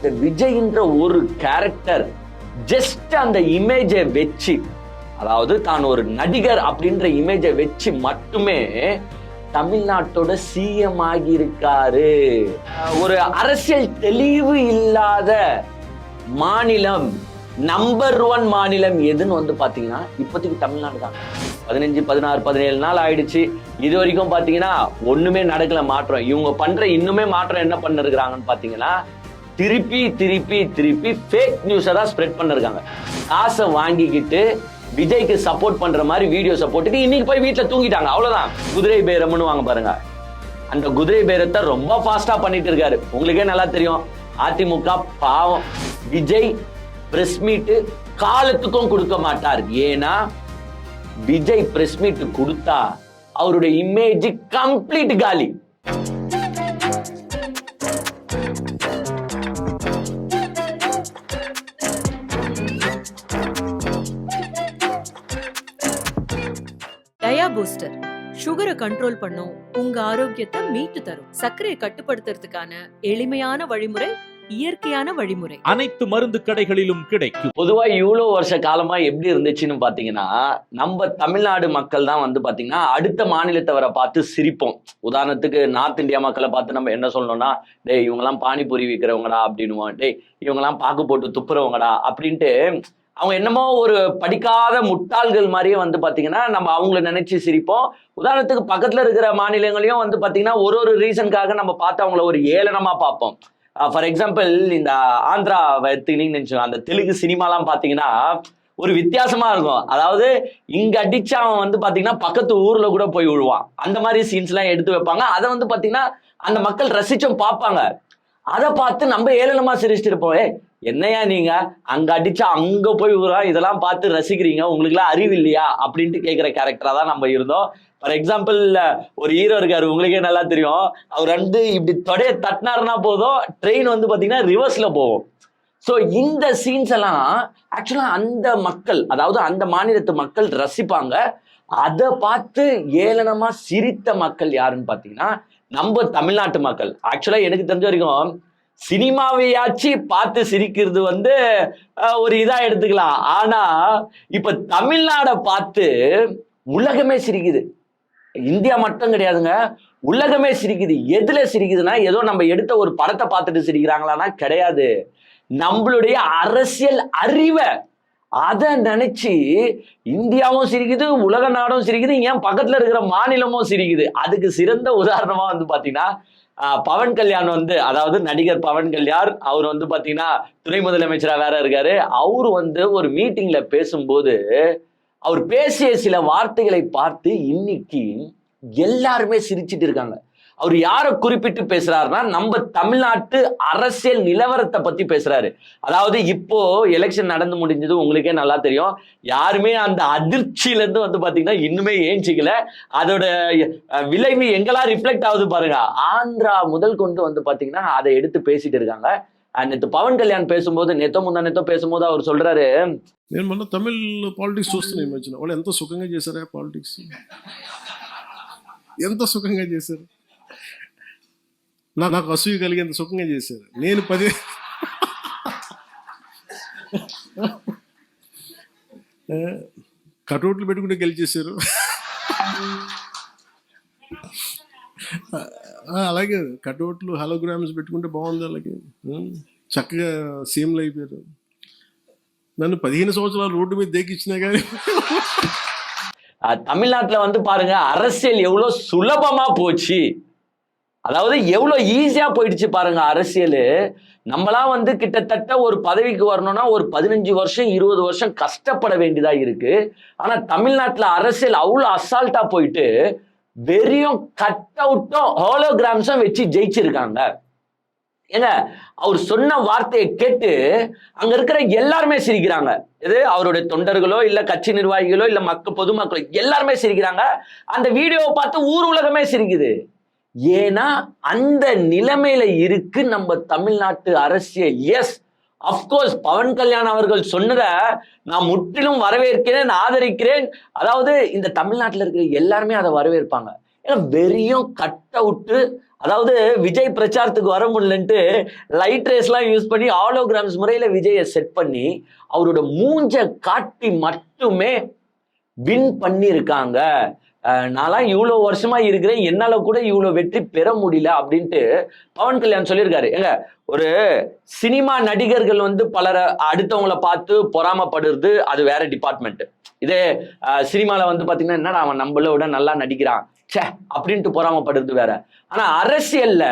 இந்த விஜய்ன்ற ஒரு character just அந்த இமேஜை வச்சு, அதாவது தான் ஒரு நடிகர் அப்படின்ற இமேஜை வச்சு மட்டுமே தமிழ்நாட்டோட சிஎம் ஆகி இருக்காரு. ஒரு அரசியல் தெளிவு இல்லாத மாநிலம், நம்பர் 1 மாநிலம் எதுன்னு வந்து பாத்தீங்கன்னா இப்போதைக்கு தமிழ்நாடு தான். 15, 16, 17 நாள் ஆயிடுச்சு. இது வரைக்கும் பாத்தீங்கன்னா ஒண்ணுமே நடக்கல மாற்றம். இவங்க பண்ற இன்னுமே மாற்றம் என்ன பண்ணிருக்காங்கன்னு பாத்தீங்கன்னா, திருப்பி திருப்பி திருப்பி ஃபேக் நியூஸை தான் ஸ்ப்ரெட் பண்ணிருக்காங்க. காசை வாங்கிக்கிட்டு விஜய்க்கு சப்போர்ட் பண்ற மாதிரி வீடியோஸை போட்டுட்டு இன்னைக்கு போய் வீட்டுல தூங்கிட்டாங்க. அவ்வளவுதான். குதிரை பேரம்னு வாங்க பாருங்க. அந்த குதிரை பேரத்தை ரொம்ப ஃபாஸ்டா பண்ணிட்டு இருக்காரு. உங்களுக்கே நல்லா தெரியும். அதிமுக பாவம், விஜய் பிரஸ் மீட் காலத்துக்கும் கொடுக்க மாட்டார். ஏன்னா விஜய் பிரஸ் மீட் கொடுத்தா அவருடைய இமேஜ் கம்ப்ளீட் காலி. டயா பூஸ்டர் சுகரை கண்ட்ரோல் பண்ணும், உங்க ஆரோக்கியத்தை மீட்டு தரும். சர்க்கரையை கட்டுப்படுத்துறதுக்கான எளிமையான வழிமுறை, இயற்கையான வழிமுறை. அனைத்து மருந்து கடைகளிலும் கிடைக்கும். பொதுவா இவ்வளவு வருஷ காலமா எப்படி இருந்துச்சுன்னு பாத்தீங்கன்னா, நம்ம தமிழ்நாடு மக்கள் தான் வந்து பாத்தீங்கன்னா அடுத்த மாநிலத்தவரை பார்த்து சிரிப்போம். உதாரணத்துக்கு நார்த் இந்தியா மக்களை பார்த்து நம்ம என்ன சொல்லணும்னா, டேய் இவங்கெல்லாம் பானிபூரி விற்கிறவங்கடா அப்படின்னுவோம். டேய் இவங்கெல்லாம் பாக்கு போட்டு துப்புறவங்கடா அப்படின்ட்டு அவங்க என்னமோ ஒரு படிக்காத முட்டாள்கள் மாதிரியே வந்து பாத்தீங்கன்னா நம்ம அவங்கள நினைச்சு சிரிப்போம். உதாரணத்துக்கு பக்கத்துல இருக்கிற மாநிலங்களையும் வந்து பாத்தீங்கன்னா ஒரு ரீசனுக்காக நம்ம பார்த்து அவங்கள ஒரு ஏளனமா பார்ப்போம். ஃபார் எக்ஸாம்பிள் இந்த ஆந்திரா எடுத்துக்கிட்டீங்கன்னு நினைச்சோம், அந்த தெலுங்கு சினிமாலாம் பாத்தீங்கன்னா ஒரு வித்தியாசமா இருக்கும். அதாவது இங்க அடிச்சு அவன் வந்து பாத்தீங்கன்னா பக்கத்து ஊர்ல கூட போய் விழுவான். அந்த மாதிரி சீன்ஸ் எல்லாம் எடுத்து வைப்பாங்க. அதை வந்து பாத்தீங்கன்னா அந்த மக்கள் ரசிச்சும் பார்ப்பாங்க. அதை பார்த்து நம்ம ஏளனமா சிரிச்சுட்டு இருப்போம். என்னையா நீங்க அங்க அடிச்சா அங்க போய் விழுறான், இதெல்லாம் பார்த்து ரசிக்கிறீங்க, உங்களுக்கு எல்லாம் அறிவு இல்லையா அப்படின்ட்டு கேட்கிற கேரக்டரா தான் நம்ம இருந்தோம். ஃபார் எக்ஸாம்பிள் ஒரு ஹீரோ இருக்காரு, உங்களுக்கே நல்லா தெரியும். அவர் வந்து இப்படி தொடைய தட்டினாருன்னா போதும், ட்ரெயின் வந்து பாத்தீங்கன்னா ரிவர்ஸ்ல போகும். ஸோ இந்த சீன்ஸ் எல்லாம் ஆக்சுவலா அந்த மக்கள், அதாவது அந்த மாநிலத்து மக்கள் ரசிப்பாங்க. அதை பார்த்து ஏளனமா சிரித்த மக்கள் யாருன்னு பாத்தீங்கன்னா நம்ம தமிழ்நாட்டு மக்கள். ஆக்சுவலா எனக்கு தெரிஞ்ச வரைக்கும் சினிமாவையாச்சு பார்த்து சிரிக்கிறது வந்து ஒரு இதா எடுத்துக்கலாம். ஆனா இப்ப தமிழ்நாடை பார்த்து உலகமே சிரிக்குது. இந்தியா மட்டும் கிடையாதுங்க, உலகமே சிரிக்குது. எதுல சிரிக்குதுன்னா, ஏதோ நம்ம எடுத்த ஒரு படத்தை பார்த்துட்டு சிரிக்கிறாங்களான்னா கிடையாது. நம்மளுடைய அரசியல் அறிவை அதை நினைச்சு இந்தியாவும் சிரிக்குது, உலக நாடும் சிரிக்குது, ஏன் பக்கத்துல இருக்கிற மாநிலமும் சிரிக்குது. அதுக்கு சிறந்த உதாரணமா வந்து பாத்தீங்கன்னா பவன் கல்யாண் வந்து, அதாவது நடிகர் பவன் கல்யாண், அவர் வந்து பாத்தீங்கன்னா துணை முதலமைச்சரா வேற இருக்காரு. அவரு வந்து ஒரு மீட்டிங்ல பேசும்போது அவர் பேசிய சில வார்த்தைகளை பார்த்து இன்னைக்கு எல்லாருமே சிரிச்சிட்டு இருக்காங்க. அவர் யாரை குறிப்பிட்டு பேசுறாருன்னா, நம்ம தமிழ்நாட்டு அரசியல் நிலவரத்தை பத்தி பேசுறாரு. அதாவது இப்போ எலெக்ஷன் நடந்து முடிஞ்சது, உங்களுக்கே நல்லா தெரியும். யாருமே அந்த அதிர்ச்சியில இருந்து வந்து பாத்தீங்கன்னா இன்னுமே ஏஞ்சிக்கல. அதோட விளைவு எங்கெல்லாம் ரிஃப்ளெக்ட் ஆகுது பாருங்க. ஆந்திரா முதல் கொண்டு வந்து பாத்தீங்கன்னா அதை எடுத்து பேசிட்டு இருக்காங்க. நேற்று పవన్ కళ్యాణ్ పేసుம்போது, మున్నా పేసుம்போது அவர் சொல்றாரு, నేను మొన్న తమిళ్ పాలిటిక్స్ చూస్తున్నా ఈ మధ్యన. వాళ్ళు ఎంత సుఖంగా చేశారా పాలిటిక్స్, ఎంత సుఖంగా చేశారు. నాకు అసూయ కలిగేంత సుఖంగా చేశారు. నేను 10 కటౌట్లు పెట్టుకుంటే గెలిచేశారు. అలాగే కటౌట్లు హలోగ్రామ్స్ పెట్టుకుంటే బాగుంది. అలాగే చక్కగా సీఎంలు అయిపోయారు. నన్ను 15 సంవత్సరాలు రోడ్డు మీద దేకిచ్చినా కానీ. தமிழ்நாட்டுல வந்து பாருங்க அரசியல் எவ்வளவு சுலபமா போச்சு, அதாவது எவ்வளவு ஈஸியா போயிடுச்சு பாருங்க அரசியல். நம்மளாம் வந்து கிட்டத்தட்ட ஒரு பதவிக்கு வரணும்னா ஒரு 15 வருஷம் 20 வருஷம் கஷ்டப்பட வேண்டியதா இருக்கு. ஆனா தமிழ்நாட்டுல அரசியல் அவ்வளவு அசால்ட்டா போயிட்டு வெறும் கட் அவுட்டும் ஹோலோகிராம்ஸும் வச்சு ஜெயிச்சிருக்காங்க. ஏங்க அவர் சொன்ன வார்த்தையை கேட்டு அங்க இருக்கிற எல்லாருமே சிரிக்கிறாங்க. இது அவருடைய தொண்டர்களோ இல்ல கட்சி நிர்வாகிகளோ இல்ல பொதுமக்களோ எல்லாருமே சிரிக்கிறாங்க. அந்த வீடியோவை பார்த்து ஊர் உலகமே சிரிக்குது. ஏன்னா அந்த நிலைமையில இருக்கு நம்ம தமிழ்நாட்டு அரசியல். எஸ், அப்கோர்ஸ் பவன் கல்யாண் அவர்கள் சொன்னதை நான் முற்றிலும் வரவேற்கிறேன், ஆதரிக்கிறேன். அதாவது இந்த தமிழ்நாட்டில் இருக்கிற எல்லாருமே அதை வரவேற்பாங்க. ஏன்னா வெறியும் கட் அவுட்டு அதாவது விஜய் பிரச்சாரத்துக்கு வர முடியலன்ட்டு லைட் ரேஸ்லாம் யூஸ் பண்ணி ஹாலோகிராம்ஸ் முறையில விஜயை செட் பண்ணி அவரோட மூஞ்ச காட்டி மட்டுமே வின் பண்ணியிருக்காங்க. நான்லாம் இவ்வளோ வருஷமா இருக்கிறேன், என்னால கூட இவ்வளோ வெற்றி பெற முடியல அப்படின்ட்டு பவன் கல்யாண் சொல்லியிருக்காரு. ஏங்க, ஒரு சினிமா நடிகர்கள் வந்து பலரை அடுத்தவங்கள பார்த்து பொறாமப்படுறது அது வேற டிபார்ட்மெண்ட். இதே சினிமால வந்து பாத்தீங்கன்னா என்னடா அவன் நம்மள விட நல்லா நடிக்கிறான் சே அப்படின்ட்டு பொறாமப்படுறது வேற. ஆனா அரசியல்ல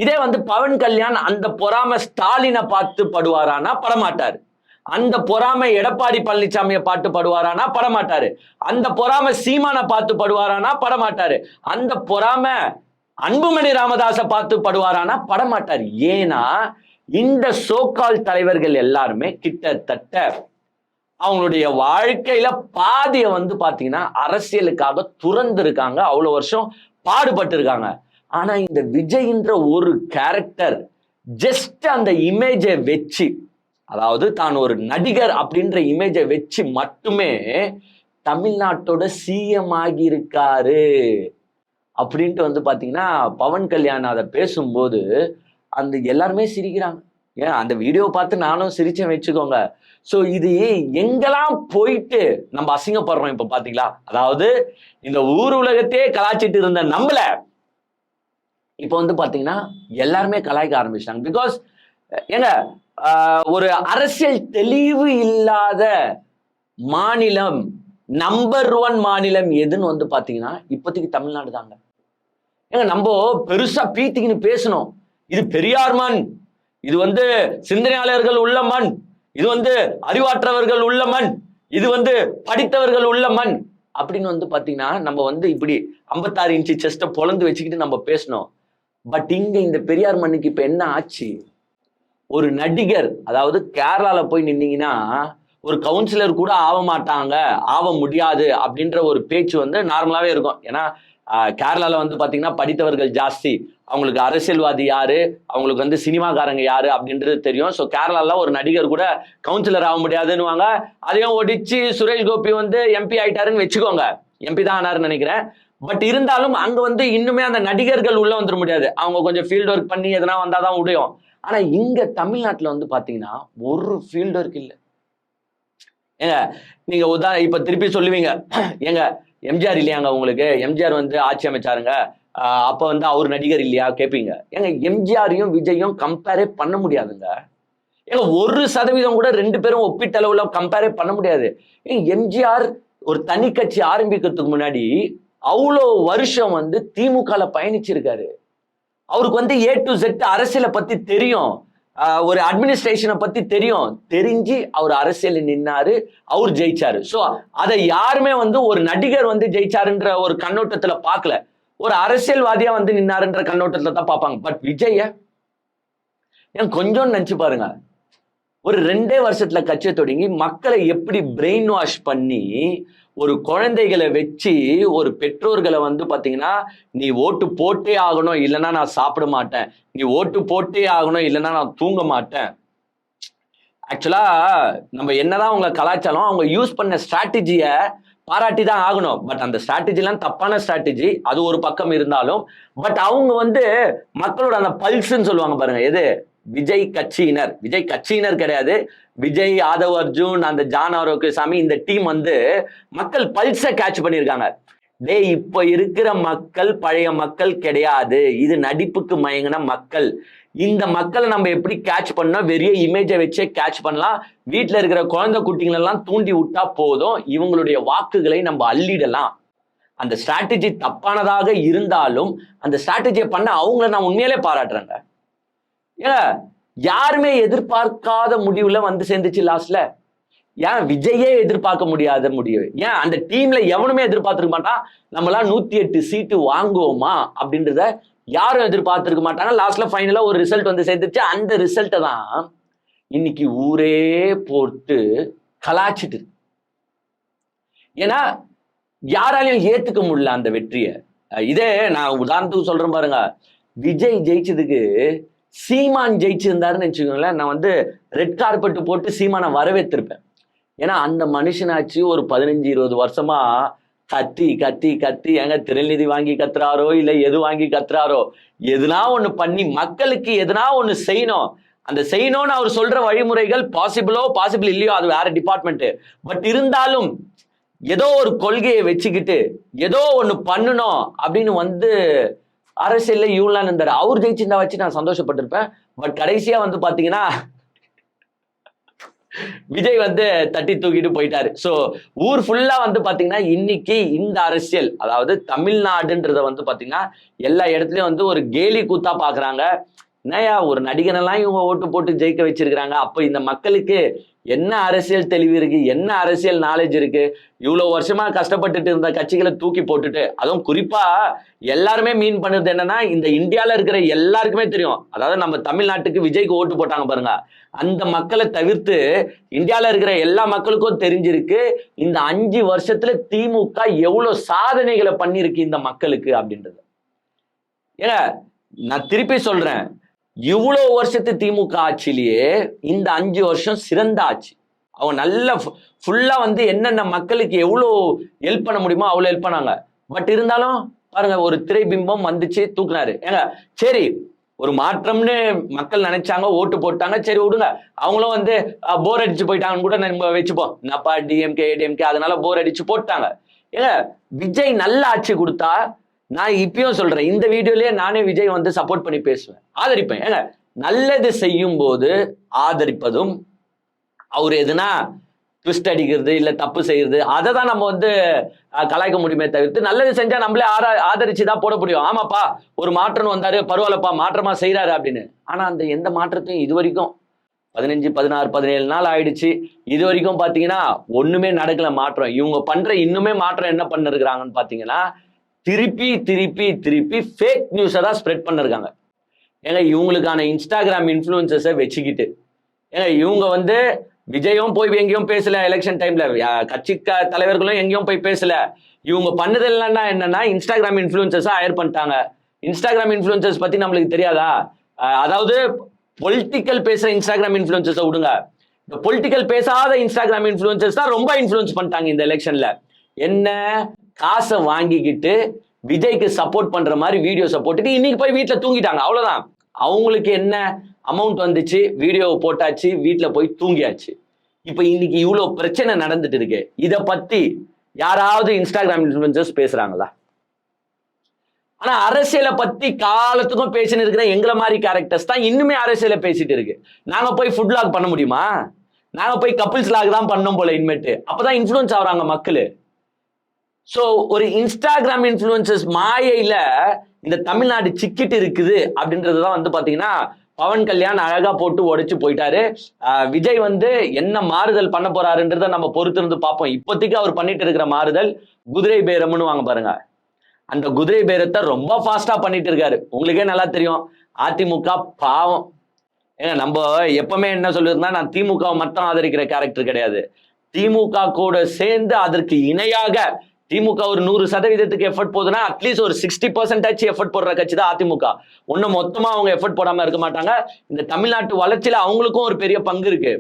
இதே வந்து பவன் கல்யாண் அந்த பொறாம ஸ்டாலினை பார்த்து படுவாரானா படமாட்டாரு. அந்த பொறாமை எடப்பாடி பழனிசாமியை பார்த்து படுவாரானா படமாட்டாரு. அந்த பொறாமை சீமானை பார்த்து படுவாரானா படமாட்டாரு. அந்த பொறாமை அன்புமணி ராமதாஸை பார்த்து படுவாரானா படமாட்டாரு. ஏன்னா இந்த சோகால் தலைவர்கள் எல்லாருமே கிட்டத்தட்ட அவங்களுடைய வாழ்க்கையில பாதியை வந்து பாத்தீங்கன்னா அரசியலுக்காக துறந்து இருக்காங்க, அவ்வளவு வருஷம் பாடுபட்டு இருக்காங்க. ஆனா இந்த விஜய்ன்ற ஒரு கேரக்டர் ஜஸ்ட் அந்த இமேஜை வச்சு, அதாவது தான் ஒரு நடிகர் அப்படின்ற இமேஜை வச்சு மட்டுமே தமிழ்நாட்டோட சிஎம் ஆகி இருக்காரு அப்படின்ட்டு வந்து பாத்தீங்கன்னா பவன் கல்யாண் அதை பேசும்போது அந்த எல்லாருமே சிரிக்கிறாங்க. ஏன் அந்த வீடியோ பார்த்து நானும் சிரிச்சேன் வச்சுக்கோங்க. ஸோ இது எங்கெல்லாம் போயிட்டு நம்ம அசிங்கப்படுறோம் இப்ப பாத்தீங்களா. அதாவது இந்த ஊர் உலகத்தையே கலாச்சிட்டு இருந்த நம்மள இப்ப வந்து பாத்தீங்கன்னா எல்லாருமே கலாய்க்க ஆரம்பிச்சிட்டாங்க. பிகாஸ் ஏங்க ஒரு அரசியல் தெளிவு இல்லாத மாநிலம் நம்பர் 1 மாநிலம் எதுன்னு வந்து பாத்தீங்கன்னா இப்போதைக்கு தமிழ்நாடு தாங்க. ஏங்க நம்ம பெருசா பீத்திக்கின்னு பேசணும், இது பெரியார் மண், இது வந்து சிந்தனையாளர்கள் உள்ள மண், இது வந்து அறிவாற்றவர்கள் உள்ள மண், இது வந்து படித்தவர்கள் உள்ள மண் அப்படின்னு வந்து பாத்தீங்கன்னா நம்ம வந்து இப்படி 56 இன்ச்சு செஸ்ட்டை பொழந்து வச்சுக்கிட்டு நம்ம பேசணும். பட் இங்க இந்த பெரியார் மண்ணுக்கு இப்ப என்ன ஆச்சு? ஒரு நடிகர், அதாவது கேரளால போய் நின்னீங்கன்னா ஒரு கவுன்சிலர் கூட ஆக மாட்டாங்க, ஆக முடியாது அப்படின்ற ஒரு பேச்சு வந்து நார்மலாவே இருக்கும். ஏன்னா கேரளால வந்து பாத்தீங்கன்னா படித்தவர்கள் ஜாஸ்தி, அவங்களுக்கு அரசியல்வாதி யாரு, அவங்களுக்கு வந்து சினிமாக்காரங்க யாரு அப்படின்றது தெரியும். ஸோ கேரளால ஒரு நடிகர் கூட கவுன்சிலர் ஆக முடியாதுன்னு அதையும் ஒடிச்சு சுரேஷ் கோபி வந்து எம்பி ஆயிட்டாருன்னு வச்சுக்கோங்க, எம்பி தான் ஆனாருன்னு நினைக்கிறேன். பட் இருந்தாலும் அங்க வந்து இன்னுமே அந்த நடிகர்கள் உள்ள வந்துட முடியாது, அவங்க கொஞ்சம் ஃபீல்டு ஒர்க் பண்ணி எதனா வந்தாதான் முடியும். ஆனா இங்க தமிழ்நாட்டுல வந்து பாத்தீங்கன்னா ஒரு ஃபீல்டு ஒர்க் இல்லை. ஏங்க நீங்க இப்ப திருப்பி சொல்லுவீங்க, ஏங்க எம்ஜிஆர் இல்லையாங்க உங்களுக்கு, எம்ஜிஆர் வந்து ஆட்சி அமைச்சாருங்க, அப்ப வந்து அவர் நடிகர் இல்லையா கேட்பீங்க. ஏங்க எம்ஜிஆரையும் விஜயும் கம்பேரே பண்ண முடியாதுங்க. ஏங்க 1% கூட 2 பேரும் ஒப்பீட்டளவுல கம்பேரே பண்ண முடியாது. எம்ஜிஆர் ஒரு தனி கட்சி ஆரம்பிக்கிறதுக்கு முன்னாடி அவ்வளோ வருஷம் வந்து திமுகல பயணிச்சிருக்காரு. அவருக்கு வந்து A to Z அரசியலை பத்தி தெரியும், ஒரு அட்மினிஸ்ட்ரேஷனை பத்தி தெரியும், தெரிஞ்சு அவர் அரசியல் நின்னாரு, அவர் ஜெயிச்சாரு. ஸோ அதை யாருமே வந்து ஒரு நடிகர் வந்து ஜெயிச்சாருன்ற ஒரு கண்ணோட்டத்துல பார்க்கல, ஒரு அரசியல்வாதியா வந்து நின்னாருன்ற கண்ணோட்டத்துல தான் பார்ப்பாங்க. பட் விஜய ஏன் கொஞ்சம் நினைச்சு பாருங்க, ஒரு 2 வருஷத்துல கட்சியை தொடங்கி மக்களை எப்படி பிரெயின் வாஷ் பண்ணி ஒரு குழந்தைகளை வச்சு ஒரு பெற்றோர்களை வந்து பாத்தீங்கன்னா நீ ஓட்டு போட்டே ஆகணும் இல்லைன்னா நான் சாப்பிட மாட்டேன், நீ ஓட்டு போட்டே ஆகணும் இல்லைன்னா நான் தூங்க மாட்டேன். ஆக்சுவலா நம்ம என்னதான் அவங்க கலாச்சாரம், அவங்க யூஸ் பண்ண ஸ்ட்ராட்டஜிய பாராட்டி தான் ஆகணும். பட் அந்த ஸ்ட்ராட்டஜிலாம் தப்பான ஸ்ட்ராட்டஜி, அது ஒரு பக்கம் இருந்தாலும் பட் அவங்க வந்து மக்களோட அந்த பல்ஸ்ன்னு சொல்லுவாங்க பாருங்க, எது விஜய் கட்சியினர் கிடையாது, விஜய், ஆதவ் அர்ஜுன், அந்த ஜான் ஆரோக்கியசாமி, இந்த டீம் வந்து மக்கள் பல்ஸை கேட்ச் பண்ணியிருக்காங்க. இப்ப இருக்கிற மக்கள் பழைய மக்கள் கிடையாது, இது நடிப்புக்கு மயங்கின மக்கள். இந்த மக்களை நம்ம எப்படி கேட்ச் பண்ணோம், வெறிய இமேஜை வச்சே கேட்ச் பண்ணலாம். வீட்டுல இருக்கிற குழந்தை குட்டிங்களெல்லாம் தூண்டி விட்டா போதும், இவங்களுடைய வாக்குகளை நம்ம அள்ளிடலாம். அந்த ஸ்ட்ராட்டஜி தப்பானதாக இருந்தாலும் அந்த ஸ்ட்ராட்டஜியை பண்ண அவங்கள நான் உண்மையிலே பாராட்டுறேங்க. ஏன் யாருமே எதிர்பார்க்காத முடிவுல வந்து சேர்ந்துச்சு லாஸ்ட்ல. ஏன் விஜயே எதிர்பார்க்க முடியாத முடிவு, ஏன் அந்த டீம்ல எவனுமே எதிர்பார்த்திருக்க மாட்டான் நம்மளாம் 108 சீட்டு வாங்குவோமா அப்படின்றத யாரும் எதிர்பார்த்திருக்க மாட்டாங்க. லாஸ்ட்ல ஃபைனலா ஒரு ரிசல்ட் வந்து சேர்ந்துச்சு. அந்த ரிசல்ட்டை தான் இன்னைக்கு ஊரே போட்டு கலாச்சிட்டு. ஏன்னா யாராலையும் ஏத்துக்க முடியல அந்த வெற்றியை. இதே நான் உதாரணத்துக்கு சொல்றேன் பாருங்க, விஜய் ஜெயிச்சதுக்கு சீமான் ஜெயிச்சிருந்தாருன்னு வச்சுக்கோங்களேன், நான் வந்து ரெட் கார்பெட் போட்டு சீமானை வரவேற்றிருப்பேன். ஏன்னா அந்த மனுஷனாச்சு ஒரு 15-20 வருஷமா கத்தி கத்தி கத்தி எங்க திருநிதி வாங்கி கத்துறாரோ இல்ல எது வாங்கி கத்துறாரோ, எதுனா ஒண்ணு பண்ணி மக்களுக்கு எதுனா ஒண்ணு செய்யணும். அந்த செய்யணும்னு அவர் சொல்ற வழிமுறைகள் பாசிபிள் இல்லையோ அது வேற டிபார்ட்மெண்ட். பட் இருந்தாலும் ஏதோ ஒரு கொள்கையை வச்சுக்கிட்டு ஏதோ ஒண்ணு பண்ணணும் அப்படின்னு வந்து அரசியல்ல இவ்வளவு இருந்தாரு. அவர் ஜெயிச்சிருந்தா வச்சு நான் சந்தோஷப்பட்டிருப்பேன். பட் கடைசியா வந்து பாத்தீங்கன்னா விஜய் வந்து தட்டி தூக்கிட்டு போயிட்டாரு. சோ ஊர் ஃபுல்லா வந்து பாத்தீங்கன்னா இன்னைக்கு இந்த அரசியல், அதாவது தமிழ்நாடுன்றத வந்து பாத்தீங்கன்னா எல்லா இடத்துலயும் வந்து ஒரு கேலி கூத்தா பாக்குறாங்க. என்னையா ஒரு நடிகனெல்லாம் இவங்க ஓட்டு போட்டு ஜெயிக்க வச்சிருக்கிறாங்க, அப்ப இந்த மக்களுக்கு என்ன அரசியல் தெளிவு இருக்கு, என்ன அரசியல் நாலேஜ் இருக்கு? இவ்வளவு வருஷமா கஷ்டப்பட்டுட்டு இருந்த கட்சிகளை தூக்கி போட்டுட்டு, அதுவும் குறிப்பா எல்லாருமே மீன் பண்ணுறது என்னன்னா, இந்த இந்தியால இருக்கிற எல்லாருக்குமே தெரியும், அதாவது நம்ம தமிழ்நாட்டுக்கு விஜய்க்கு ஓட்டு போட்டாங்க பாருங்க, அந்த மக்களை தவிர்த்து இந்தியால இருக்கிற எல்லா மக்களுக்கும் தெரிஞ்சிருக்கு இந்த 5 வருஷத்துல திமுக எவ்வளவு சாதனைகளை பண்ணிருக்கு இந்த மக்களுக்கு அப்படின்றது. ஏங்க நான் திருப்பி சொல்றேன், இவ்வளவு வருஷத்து திமுக ஆட்சியிலேயே இந்த 5 வருஷம் சிறந்த ஆட்சி. அவங்க நல்ல ஃபுல்லா வந்து என்னென்ன மக்களுக்கு எவ்வளோ ஹெல்ப் பண்ண முடியுமோ அவ்வளோ ஹெல்ப் பண்ணாங்க. பட் இருந்தாலும் பாருங்க, ஒரு திரை பிம்பம் வந்துச்சு, தூக்குனாரு. ஏங்க சரி, ஒரு மாற்றம்னு மக்கள் நினைச்சாங்க, ஓட்டு போட்டாங்க, சரி விடுங்க, அவங்களும் வந்து போர் அடிச்சு போயிட்டாங்கன்னு கூட நம்ம வச்சுப்போம். என்னப்பா டிஎம்கே ஏடிஎம்கே அதனால போர் அடிச்சு போட்டாங்க. ஏங்க விஜய் நல்ல ஆட்சி கொடுத்தா, நான் இப்பயும் சொல்றேன், இந்த வீடியோலயே நானே விஜய் வந்து சப்போர்ட் பண்ணி பேசுவேன், ஆதரிப்பேன். ஏங்க நல்லது செய்யும் போது ஆதரிப்பதும், அவர் எதுனா ட்விஸ்ட் அடிக்கிறது இல்ல தப்பு செய்யறது அதை தான் நம்ம வந்து கலாய்க்க முடியுமே தவிர்த்து, நல்லது செஞ்சா நம்மளே ஆதரிச்சுதான் போட முடியும். ஆமாப்பா ஒரு மாற்றம் வந்தாரு, பரவாயில்லப்பா மாற்றமா செய்யறாரு அப்படின்னு. ஆனா அந்த எந்த மாற்றத்தையும் இது வரைக்கும் 15, 16, 17 நாள் ஆயிடுச்சு, இது வரைக்கும் பாத்தீங்கன்னா ஒண்ணுமே நடக்கல மாற்றம். இவங்க பண்ற இன்னுமே மாற்றம் என்ன பண்ணிருக்கிறாங்கன்னு பாத்தீங்கன்னா, திருப்பி திருப்பி திருப்பி ஃபேக் நியூஸை தான் ஸ்ப்ரெட் பண்ணிருக்காங்க. ஏங்க இவங்களுக்கான இன்ஸ்டாகிராம் இன்ஃப்ளூயன்சஸை வச்சுக்கிட்டு, ஏங்க இவங்க வந்து விஜயும் போய் எங்கேயும் பேசல, எலெக்ஷன் டைம்ல கட்சி தலைவர்களும் எங்கேயும் போய் பேசல. இவங்க பண்ணதெல்லாம் என்னன்னா இன்ஸ்டாகிராம் இன்ஃப்ளூயன்சஸா ஹயர் பண்ணிட்டாங்க. இன்ஸ்டாகிராம் இன்ஃப்ளூயன்சஸ் பத்தி நம்மளுக்கு தெரியாதா? அதாவது பொலிட்டிக்கல் பேசுற இன்ஸ்டாகிராம் இன்ஃப்ளூயன்சஸை விடுங்க, இந்த பொலிட்டிக்கல் பேசாத இன்ஸ்டாகிராம் இன்ஃப்ளூயன்சஸ் தான் ரொம்ப இன்ஃப்ளூயன்ஸ் பண்ணிட்டாங்க இந்த எலெக்ஷன்ல. என்ன காசை வாங்கிக்கிட்டு விஜய்க்கு சப்போர்ட் பண்ற மாதிரி வீடியோஸை போட்டுட்டு இன்னைக்கு போய் வீட்டுல தூங்கிட்டாங்க, அவ்வளவுதான். அவங்களுக்கு என்ன அமௌண்ட் வந்துச்சு, வீடியோவை போட்டாச்சு, வீட்டுல போய் தூங்கியாச்சு. இப்ப இன்னைக்கு இவ்வளவு பிரச்சனை நடந்துட்டு இருக்கு, இத பத்தி யாராவது இன்ஸ்டாகிராம் இன்ஃப்ளூயன்சர்ஸ் பேசுறாங்களா? ஆனா அரசியலை பத்தி காலத்துக்கும் பேசின்னு இருக்கிற எங்களை மாதிரி கேரக்டர்ஸ் தான் இன்னுமே அரசியலை பேசிட்டு இருக்கு. நாங்க போய் ஃபுட் லாக் பண்ண முடியுமா? நாங்க போய் கப்பிள்ஸ் லாக் தான் பண்ணோம் போல இனிமேட்டு. அப்பதான் இன்ஃப்ளூயன்ஸ் ஆகுறாங்க மக்கள். சோ ஒரு இன்ஸ்டாகிராம் இன்ஃப்ளூயன்சஸ் மாயையில இந்த தமிழ்நாடு சிக்கிட்டு இருக்குது அப்படின்றதுதான் வந்து பாத்தீங்கன்னா பவன் கல்யாண் அழகா போட்டு உடைச்சு போயிட்டாரு. விஜய் வந்து என்ன மாறுதல் பண்ண போறாருன்றத நம்ம பொறுத்து இருந்து பார்ப்போம். இப்போதைக்கு அவர் பண்ணிட்டு இருக்கிற மாறுதல் குதிரை பேரம்னு வாங்க பாருங்க, அந்த குதிரை பேரத்தை ரொம்ப ஃபாஸ்டா பண்ணிட்டு இருக்காரு. உங்களுக்கே நல்லா தெரியும், அதிமுக பாவம். ஏங்க நம்ம எப்பவுமே என்ன சொல்லிருந்தா, நான் திமுக மட்டும் ஆதரிக்கிற கேரக்டர் கிடையாது, திமுக கூட சேர்ந்து அதற்கு இணையாக திமுக ஒரு 100% எஃபர்ட் போதுன்னா அட்லீஸ்ட் ஒரு 60% எஃபர்ட் போடுற கட்சி தான் அதிமுக. ஒன்னும் மொத்தமா அவங்க எஃபர்ட் போடாம இருக்க மாட்டாங்க. இந்த தமிழ்நாட்டு வளர்ச்சியில அவங்களுக்கும் ஒரு பெரிய பங்கு இருக்கு.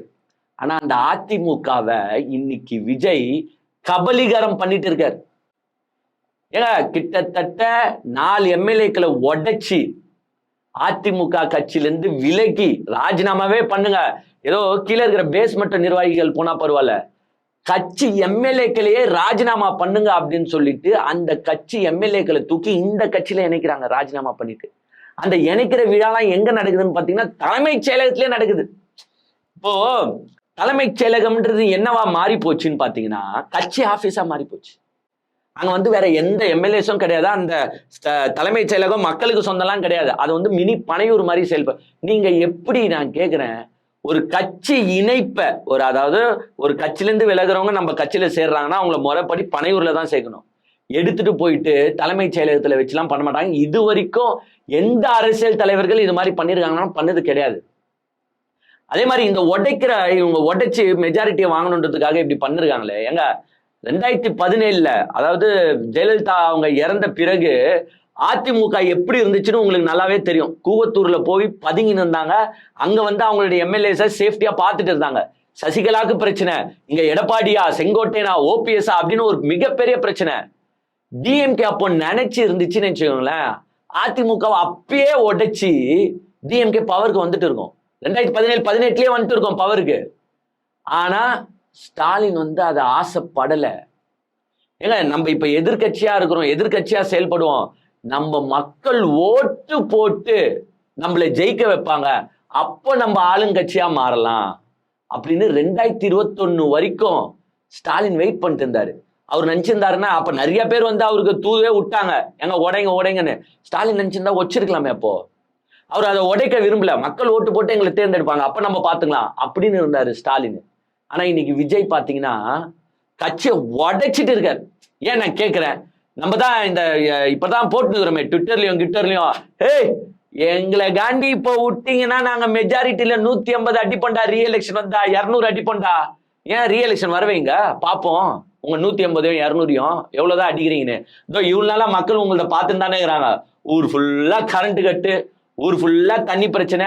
ஆனா அந்த அதிமுகவை இன்னைக்கு விஜய் கபலீகரம் பண்ணிட்டு இருக்காரு. ஏங்க கிட்டத்தட்ட 4 எம்எல்ஏக்களை உடைச்சி அதிமுக கட்சியில இருந்து விலகி ராஜினாமாவே பண்ணுங்க, ஏதோ கீழே இருக்கிற பேஸ்மெண்ட் நிர்வாகிகள் போனா பரவாயில்ல, கட்சி எம்எல்ஏக்களையே ராஜினாமா பண்ணுங்க அப்படின்னு சொல்லிட்டு அந்த கட்சி எம்எல்ஏக்களை தூக்கி இந்த கட்சியில இணைக்கிறாங்க ராஜினாமா பண்ணிட்டு. அந்த இணைக்கிற விழாலாம் எங்க நடக்குதுன்னு பாத்தீங்கன்னா தலைமைச் செயலகத்திலே நடக்குது. இப்போ தலைமைச் செயலகம்ன்றது என்னவா மாறி போச்சுன்னு பாத்தீங்கன்னா கட்சி ஆபீஸா மாறி போச்சு. அங்க வந்து வேற எந்த எம்எல்ஏஸும் கிடையாது, அந்த தலைமைச் செயலகம் மக்களுக்கு சொந்தம்லாம் கிடையாது, அது வந்து மினி பனையூர் மாதிரி செயல்படும். நீங்க எப்படி, நான் கேட்கிறேன், ஒரு கட்சி இணைப்ப அதாவது ஒரு கட்சியிலேருந்து விலகுறவங்க நம்ம கட்சியில சேர்றாங்கன்னா அவங்கள முறைப்படி பனையூர்ல தான் சேர்க்கணும். எடுத்துட்டு போயிட்டு தலைமைச் செயலகத்துல வச்சுலாம் பண்ண மாட்டாங்க. இது வரைக்கும் எந்த அரசியல் தலைவர்கள் இது மாதிரி பண்ணிருக்காங்கன்னா பண்ணது கிடையாது. அதே மாதிரி இந்த இவங்க உடைச்சு மெஜாரிட்டியை வாங்கணுன்றதுக்காக இப்படி பண்ணிருக்காங்களே. ஏங்க 2017 அதாவது ஜெயலலிதா அவங்க இறந்த பிறகு அதிமுக எப்படி இருந்துச்சுன்னு உங்களுக்கு நல்லாவே தெரியும். கூவத்தூர்ல போய் பதுங்கி இருந்தாங்க, அங்க வந்து அவங்களுடைய எம்எல்ஏஸை சேஃப்டியா பார்த்துட்டு இருந்தாங்க. சசிகலாவுக்கு பிரச்சனை, இங்க எடப்பாடியா, செங்கோட்டையனா, ஓபிஎஸ்ஆ அப்படின்னு ஒரு மிகப்பெரிய பிரச்சனை. டிஎம்கே அப்போ நினைச்சு இருந்துச்சுன்னு வச்சுக்கோங்களேன், அதிமுகவை அப்பயே உடைச்சி டிஎம்கே பவருக்கு வந்துட்டு இருக்கும். 2017-18 வந்துட்டு இருக்கோம் பவருக்கு. ஆனா ஸ்டாலின் வந்து அதை ஆசைப்படல. ஏங்க நம்ம இப்ப எதிர்கட்சியா இருக்கிறோம், எதிர்கட்சியா செயல்படுவோம். நம்ம மக்கள் ஓட்டு போட்டு நம்மளை ஜெயிக்க வைப்பாங்க, அப்போ நம்ம ஆளுங்கட்சியா மாறலாம் அப்படின்னு 2021 வரைக்கும் ஸ்டாலின் வெயிட் பண்ணிட்டு இருந்தாரு. அவர் நினைச்சிருந்தாருன்னா அப்ப நிறைய பேர் வந்து அவருக்கு தூவே விட்டாங்க, எங்க உடைங்கன்னு. ஸ்டாலின் நினைச்சிருந்தா வச்சிருக்கலாமே. அப்போ அவர் அதை உடைக்க விரும்பல. மக்கள் ஓட்டு போட்டு எங்களை தேர்ந்தெடுப்பாங்க, அப்ப நம்ம பாத்துக்கலாம் அப்படின்னு இருந்தாரு ஸ்டாலின். ஆனா இன்னைக்கு விஜய் பாத்தீங்கன்னா கட்சியை உடைச்சிட்டு இருக்காரு. ஏன் நான் கேட்கிறேன், நம்ம தான் இப்பதான் போட்டுக்கிறோமே ட்விட்டர்லயும், ஏய் எங்களை காண்டி இப்போ விட்டீங்கன்னா நாங்க மெஜாரிட்டியில 150 அடிப்பண்டா, ரீஎலெக்ஷன் வந்தா 200 அடிப்பண்டா. ஏன் ரீஎலெக்ஷன் வரவைங்க பாப்போம், உங்க 150 200 எவ்வளவுதான் அடிக்கிறீங்கன்னு. இதோ இவ்வளவு நாளா மக்கள் உங்கள்ட்ட பார்த்துன்னு தானே இருக்கிறாங்க. ஊர் ஃபுல்லா கரண்ட் கட்டு, ஊர் ஃபுல்லா தண்ணி பிரச்சனை,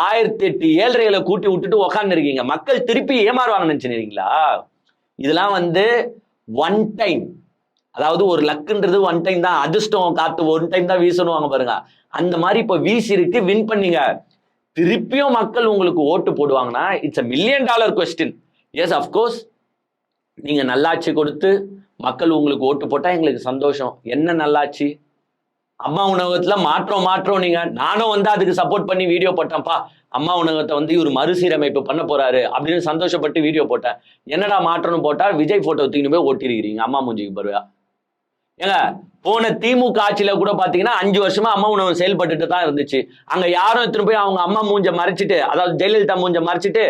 1008 ஏழ்றைகளை கூட்டி விட்டுட்டு உக்காந்து இருக்கீங்க. மக்கள் திருப்பி ஏமாறுவாங்கன்னு நினைச்சுக்கிறீங்களா? இதெல்லாம் வந்து ஒன் டைம், அதாவது ஒரு லக்குன்றது ஒன் டைம் தான். அதிர்ஷ்டம் காத்து ஒன் டைம் தான் வீசணுவாங்க பாருங்க. அந்த மாதிரி இப்போ வீசி இருக்கு, வின் பண்ணீங்க, திருப்பியும் மக்கள் உங்களுக்கு ஓட்டு போடுவாங்கன்னா it's $1 million question. Yes of course, நீங்க நல்லாட்சி கொடுத்து மக்கள் உங்களுக்கு ஓட்டு போட்டா எங்களுக்கு சந்தோஷம். என்ன நல்லாட்சி? அம்மா உணவகத்துல மாற்றம் நீங்க. நானும் வந்து அதுக்கு சப்போர்ட் பண்ணி வீடியோ போட்டேன்ப்பா, அம்மா உணவகத்தை வந்து இவர் மறுசீரமைப்பு பண்ண போறாரு அப்படின்னு சந்தோஷப்பட்டு வீடியோ போட்டேன். என்னடா மாற்றம்னு போட்டா விஜய் போட்டோ தூக்கி போய் ஓட்டிருக்கிறீங்க அம்மா மூஞ்சிக்கு பருவா. ஏங்க போன திமுக ஆட்சியில கூட பாத்தீங்கன்னா 5 வருஷமா அம்மா உணவு செயல்பட்டு தான் இருந்துச்சு. அங்க யாரும் எடுத்துன்னு போய் அவங்க அம்மா மூஞ்ச மறைச்சிட்டு, அதாவது ஜெயலலிதா மூஞ்ச மறைச்சிட்டு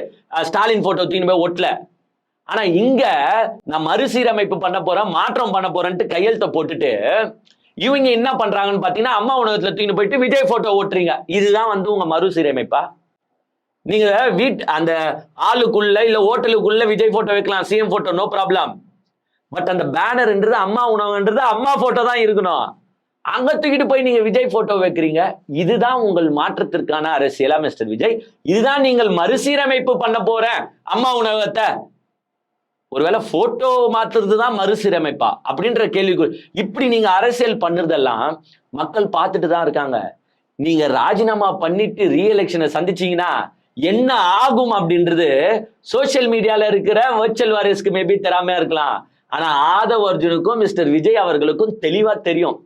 ஸ்டாலின் போட்டோ தூக்கி போய் ஒட்டல. ஆனா இங்க நான் மறுசீரமைப்பு பண்ண போறேன், மாற்றம் பண்ண போறேன்ட்டு கையெழுத்த போட்டுட்டு இவங்க என்ன பண்றாங்கன்னு பாத்தீங்கன்னா அம்மா உணவகத்துல தூக்கி போயிட்டு விஜய் போட்டோ ஓட்டுறீங்க. இதுதான் வந்து உங்க மறுசீரமைப்பா? நீங்க அந்த ஆளுக்குள்ள இல்ல ஹோட்டலுக்குள்ள விஜய் போட்டோ வைக்கலாம், CM photo, no problem. But அந்த பேனர்ன்றது அம்மா உணவுன்றது அம்மா போட்டோ தான் இருக்கணும். அங்க தூக்கிட்டு போய் நீங்க விஜய் போட்டோ வைக்கிறீங்க. இதுதான் உங்கள் மாற்றத்திற்கான அரசியலா மிஸ்டர் விஜய்? இதுதான் நீங்கள் மறுசீரமைப்பு பண்ண போற அம்மா உணவகத்தை? ஒருவேளை போட்டோ மாத்துறது தான் மறுசீரமைப்பா அப்படின்ற கேள்விக்கு இப்படி நீங்க அரசியல் பண்ணுறதெல்லாம் மக்கள் பார்த்துட்டு தான் இருக்காங்க. நீங்க ராஜினாமா பண்ணிட்டு ரீஎலெக்ஷனை சந்திச்சீங்கன்னா என்ன ஆகும் அப்படின்றது சோசியல் மீடியால இருக்கிற வர்ச்சுவல் வாரியர்ஸ்க்கு மேபி தெரியாம இருக்கலாம். ஆனா ஆதவ் அர்ஜுனுக்கும் மிஸ்டர் விஜய் அவர்களுக்கும் தெளிவா தெரியும்.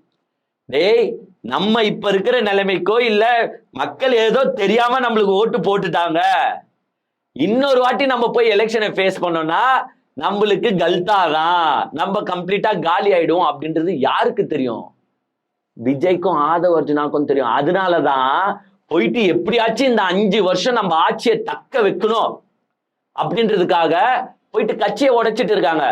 டேய், நம்ம இப்ப இருக்கிற நிலைமைக்கோ இல்ல மக்கள் ஏதோ தெரியாம நம்மளுக்கு ஓட்டு போட்டுட்டாங்க, இன்னொரு வாட்டி நம்ம போய் எலெக்ஷனை ஃபேஸ் பண்ணோம்னா நம்மளுக்கு கல்தாதான், நம்ம கம்ப்ளீட்டா காலி ஆயிடும் அப்படின்றது யாருக்கு தெரியும்? விஜய்க்கும் ஆதவ் அர்ஜுனாக்கும் தெரியும். அதனாலதான் போயிட்டு எப்படியாச்சும் இந்த 5 வருஷம் நம்ம ஆட்சியை தக்க வைக்கணும் அப்படின்றதுக்காக போயிட்டு கட்சியை உடைச்சிட்டு இருக்காங்க.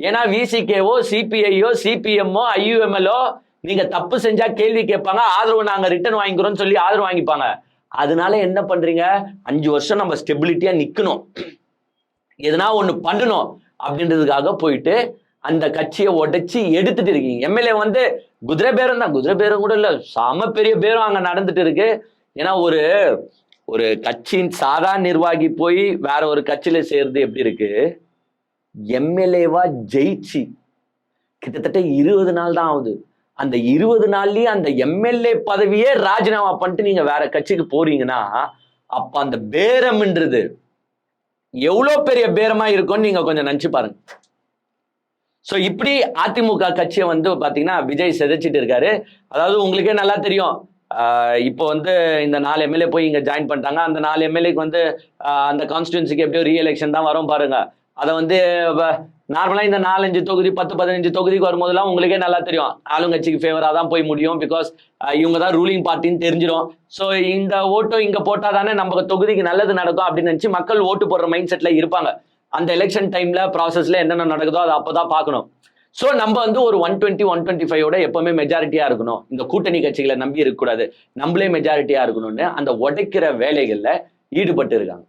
ஏன்னா விசிகேவோ சிபிஐயோ சிபிஎம்மோ ஐயுஎம்எல்ஓ நீங்க தப்பு செஞ்சா கேள்வி கேட்பாங்க, ஆதரவு நாங்க ரிட்டர்ன் வாங்கிக்கிறோம்னு சொல்லி ஆதரவு வாங்கிப்பாங்க. அதனால என்ன பண்றீங்க, 5 வருஷம் நம்ம ஸ்டெபிலிட்டியா நிக்கணும், எதனா ஒண்ணு பண்ணணும் அப்படின்றதுக்காக போயிட்டு அந்த கட்சியை உடைச்சி எடுத்துட்டு இருக்கீங்க. எம்எல்ஏ வந்து குதிரை பேரம் தான், குதிரை பேரம் கூட இல்ல, சம பெரிய பேரும் அங்க நடந்துட்டு இருக்கு. ஏன்னா ஒரு கட்சியின் சாதாரண நிர்வாகி போய் வேற ஒரு கட்சியில சேர்றது எப்படி இருக்கு? எம்எல்ஏவா ஜெயிச்சு கிட்டத்தட்ட 20 நாள் தான் ஆகுது. அந்த 20 நாள்லயே அந்த எம்எல்ஏ பதவியே ராஜினாமா பண்ணிட்டு நீங்க வேற கட்சிக்கு போறீங்கன்னா அப்ப அந்த பேரம்ன்றது எவ்வளவு பெரிய பேரமா இருக்கும்னு நீங்க கொஞ்சம் நினைச்சு பாருங்க. சோ இப்படி அதிமுக கட்சியை வந்து பாத்தீங்கன்னா விஜய் சிதைச்சிட்டு இருக்காரு. அதாவது உங்களுக்கே நல்லா தெரியும், இப்போ வந்து இந்த 4 எம்எல்ஏ போய் இங்க ஜாயின் பண்ணிட்டாங்க. அந்த 4 எம்எல்ஏக்கு வந்து அந்த கான்ஸ்டிடுவன்சிக்கு எப்படியோ ரீஎலெக்ஷன் தான் வரும் பாருங்க. அதை வந்து நார்மலா இந்த 4-5 தொகுதி 10-15 தொகுதிக்கு வரும்போதெல்லாம் உங்களுக்கே நல்லா தெரியும் ஆளுங்கட்சிக்கு ஃபேவரா தான் போய் முடியும். பிகாஸ் இவங்க தான் ரூலிங் பார்ட்டின்னு தெரிஞ்சிடும். ஸோ இந்த ஓட்டோ இங்க போட்டா தானே நம்ம தொகுதிக்கு நல்லது நடக்கும் அப்படின்னு நினைச்சு மக்கள் ஓட்டு போடுற மைண்ட் செட்ல இருப்பாங்க. அந்த எலெக்ஷன் டைம்ல ப்ராசஸ்ல என்னென்ன நடக்குதோ அதை அப்பதான் பார்க்கணும். ஸோ நம்ம வந்து ஒரு 120-125 எப்பவுமே மெஜாரிட்டியா இருக்கணும், இந்த கூட்டணி கட்சிகளை நம்பி இருக்கக்கூடாது, நம்மளே மெஜாரிட்டியா இருக்கணும்னு அந்த உடைக்கிற வேலைகள்ல ஈடுபட்டு இருக்காங்க.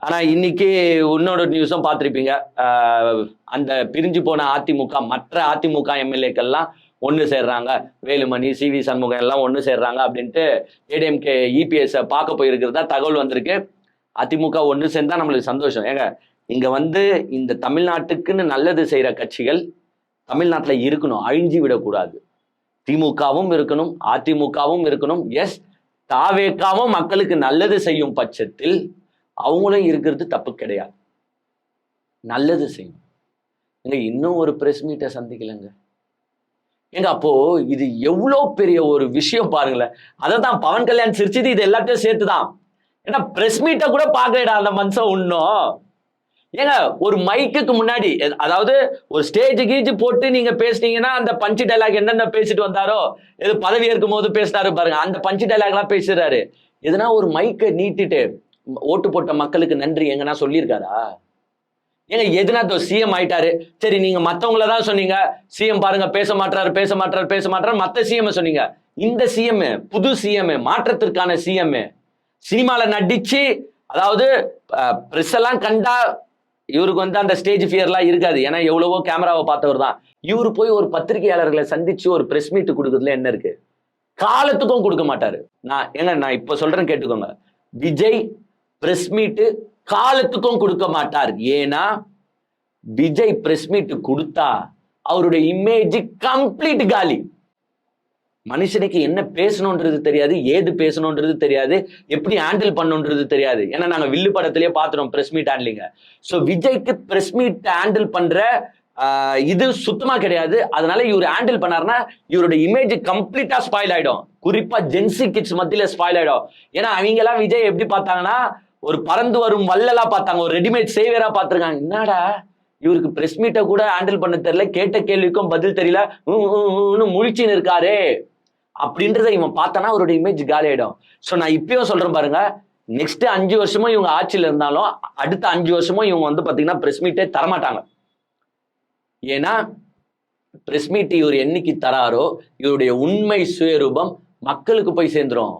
ஆனா இன்னைக்கு இன்னொரு நியூஸும் பார்த்திருப்பீங்க, அந்த பிரிஞ்சு போன அதிமுக மற்ற அதிமுக எம்எல்ஏக்கள்லாம் ஒன்று சேர்றாங்க, வேலுமணி சிவி சண்முகம் எல்லாம் ஒன்று சேர்றாங்க அப்படின்ட்டு ஏடிஎம்கே இபிஎஸ் பார்க்க போயிருக்கிறதா தகவல் வந்திருக்கு. அதிமுக ஒன்று சேர்ந்தா நம்மளுக்கு சந்தோஷம். ஏங்க இங்க வந்து இந்த தமிழ்நாட்டுக்குன்னு நல்லது செய்யற கட்சிகள் தமிழ்நாட்டுல இருக்கணும், அழிஞ்சு விடக்கூடாது. திமுகவும் இருக்கணும், அதிமுகவும் இருக்கணும். எஸ், தாவேக்காவும் மக்களுக்கு நல்லது செய்யும் பட்சத்தில் அவங்களும் இருக்கிறது தப்பு கிடையாது, நல்லது செய்யும். இன்னும் ஒரு பிரஸ் மீட்டை சந்திக்கலங்க. அப்போ இது எவ்வளோ பெரிய ஒரு விஷயம் பாருங்களேன். அதான் பவன் கல்யாண் சிரிச்சது இது எல்லாத்தையும் சேர்த்துதான். ஏன்னா பிரஸ் மீட்டை கூட பார்க்கலடா அந்த மனுஷன் இன்னும். ஒரு மைக்குக்கு முன்னாடி, அதாவது ஒரு ஸ்டேஜ் கீஜ் போட்டு நீங்க பேசுனீங்கன்னா அந்த பஞ்சு டைலாக் என்னென்ன பேசிட்டு வந்தாரோ, எது பதவி ஏற்கும் போது பேசினாரு பாருங்க, அந்த பஞ்சு டைலாக் எல்லாம் பேசுறாரு. எதுனா ஒரு மைக்கை நீட்டிட்டு ஓட்டு போட்ட மக்களுக்கு நன்றி எங்கன்னா சொல்லியிருக்காரா? எதுனா சிஎம் ஆயிட்டாரு, சரி நீங்க மத்தவங்களதான் சொன்னீங்க, சிஎம் பாருங்க பேச மாட்டாரு மத்த சிஎம் சொன்னீங்க. இந்த சிஎம் புது சிஎம், மாற்றத்திற்கான சிஎம், சினிமால நடிச்சு, அதாவது பிரஸ் எல்லாம் கண்டா இவருக்கு அந்த ஸ்டேஜ் ஃபியர்லாம் இருக்காது, ஏன்னா எவ்வளவோ கேமராவை பார்த்தவர் தான். இவரு போய் ஒரு பத்திரிகையாளர்களை சந்திச்சு ஒரு பிரஸ் மீட் கொடுக்கறதுல என்ன இருக்கு? காலத்துக்கும் கொடுக்க மாட்டாரு. நான் இப்ப சொல்றேன் கேட்டுக்கோங்க, விஜய் பிரஸ் மீட் காலத்துக்கும் கொடுக்க மாட்டார். ஏன்னா விஜய் பிரஸ் மீட் கொடுத்தா அவருடைய இமேஜ் கம்ப்ளீட் காலி. மனுஷனுக்கு என்ன பேசணும்ன்றது தெரியாது, ஏது பேசணும்ன்றது தெரியாது, எப்படி ஹேண்டில் பண்ணணும்ன்றது தெரியாது. ஏன்னா நாங்க வில்லு படத்திலேயே பார்த்துறோம் பிரஸ் மீட் ஹேண்ட்லிங்க. ஸோ விஜய்க்கு பிரஸ் மீட் ஹேண்டில் பண்ற இது சுத்தமா கிடையாது. அதனால இவர் ஹேண்டில் பண்ணாருன்னா இவருடைய இமேஜ் கம்ப்ளீட்டா ஸ்பாயில் ஆயிடும். குறிப்பா ஜென்சி கிட்ஸ் மத்தியில ஸ்பாயில் ஆயிடும். ஏன்னா அவங்க எல்லாம் விஜய் எப்படி பார்த்தாங்கன்னா ஒரு பறந்து வரும் வல்லலா பார்த்தாங்க, ஒரு ரெடிமேட் சேவியரா பார்த்திருக்காங்க. என்னடா இவருக்கு பிரஸ் மீட்டை கூட ஹேண்டில் பண்ண தெரியல, கேட்ட கேள்விக்கும் பதில் தெரியல, முழிச்சின்னு இருக்காரு அப்படின்றத இவன் பார்த்தானா அவருடைய இமேஜ் காலி ஆயிடும். ஸோ நான் இப்பயும் சொல்றேன் பாருங்க, நெக்ஸ்ட் 5 வருஷமும் இவங்க ஆட்சியில் இருந்தாலும் அடுத்த 5 வருஷமும் இவங்க பாத்தீங்கன்னா பிரஸ் மீட்டே தரமாட்டாங்க. ஏன்னா பிரஸ் மீட் இவர் என்னைக்கு தராரோ இவருடைய உண்மை சுயரூபம் மக்களுக்கு போய் சேர்ந்துரும்.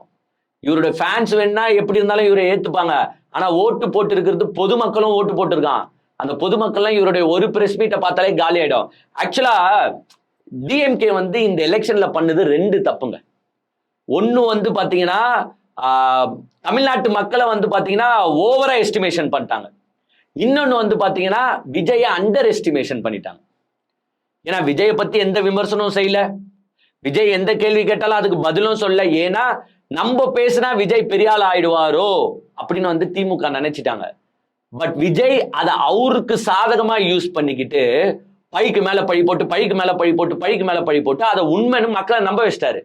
இவருடைய ஃபேன்ஸ் வேணா எப்படி இருந்தாலும் இவரை ஏத்துப்பாங்க. ஆனா ஓட்டு போட்டு இருக்கிறது பொதுமக்களும் ஓட்டு போட்டிருக்கான். அந்த பொதுமக்கள்லாம் இவருடைய ஒரு பிரஸ் மீட்டை பார்த்தாலே காலி ஆயிடும். ஆக்சுவலா டிஎம்கே இந்த எலெக்ஷன்ல பண்ணது 2 தப்புங்க. ஒன்னு பாத்தீங்கன்னா தமிழ்நாட்டு மக்களை பாத்தீங்கன்னா ஓவரா எஸ்டிமேஷன் பண்ணிட்டாங்க. இன்னொன்னு பாத்தீங்கன்னா விஜய அண்டர் எஸ்டிமேஷன் பண்ணிட்டாங்க. ஏன்னா விஜயை பத்தி எந்த விமர்சனமும் செய்யல, விஜய் எந்த கேள்வி கேட்டாலும் அதுக்கு பதிலும் சொல்ல. ஏன்னா நம்ம பேசினா விஜய் பெரியாள் ஆயிடுவாரோ அப்படின்னு திமுக நினைச்சிட்டாங்க. பட் விஜய் அதை அவருக்கு சாதகமா யூஸ் பண்ணிக்கிட்டு பைக்கு மேல பழி போட்டு அதை உண்மைன்னு மக்களை நம்ப வச்சிட்டாரு.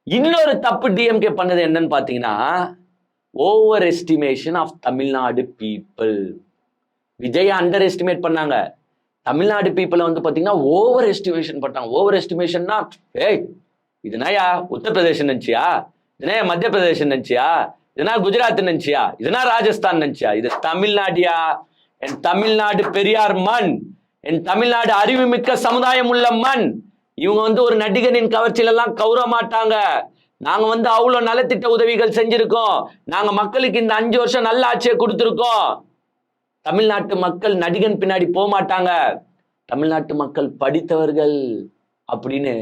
இன்னொரு தப்பு டிஎம்கே பண்ணது என்னன்னு பாத்தீங்கன்னா over estimation of Tamil Nadu people. Vijay under estimate பண்ணாங்க, தமிழ்நாடு பீப்புளை பாத்தீங்கன்னா ஓவர் எஸ்டிமேஷன் பண்ணாங்க. ஓவர் எஸ்டிமேஷன்னா இதுனாயா உத்தரப்பிரதேசம் நினைச்சியா, இதுனா மத்திய பிரதேசம் நினைச்சியா, இதுனா குஜராத் நினைச்சியா, இதுனா ராஜஸ்தான் நினைச்சியா? இது தமிழ்நாடியா. என் தமிழ்நாடு பெரியார் மண், என் தமிழ்நாடு அறிவுமிக்க சமுதாயம் உள்ள மண். இவங்க ஒரு நடிகனின் கவர்ச்சியில எல்லாம் கௌரவ மாட்டாங்க. நாங்க அவ்வளவு நலத்திட்ட உதவிகள் செஞ்சிருக்கோம், நாங்க மக்களுக்கு இந்த 5 வருஷம் நல்ல ஆட்சியை கொடுத்திருக்கோம். தமிழ்நாட்டு மக்கள் நடிகன் பின்னாடி போக மாட்டாங்க, தமிழ்நாட்டு மக்கள் படித்தவர்கள் அப்படின்னு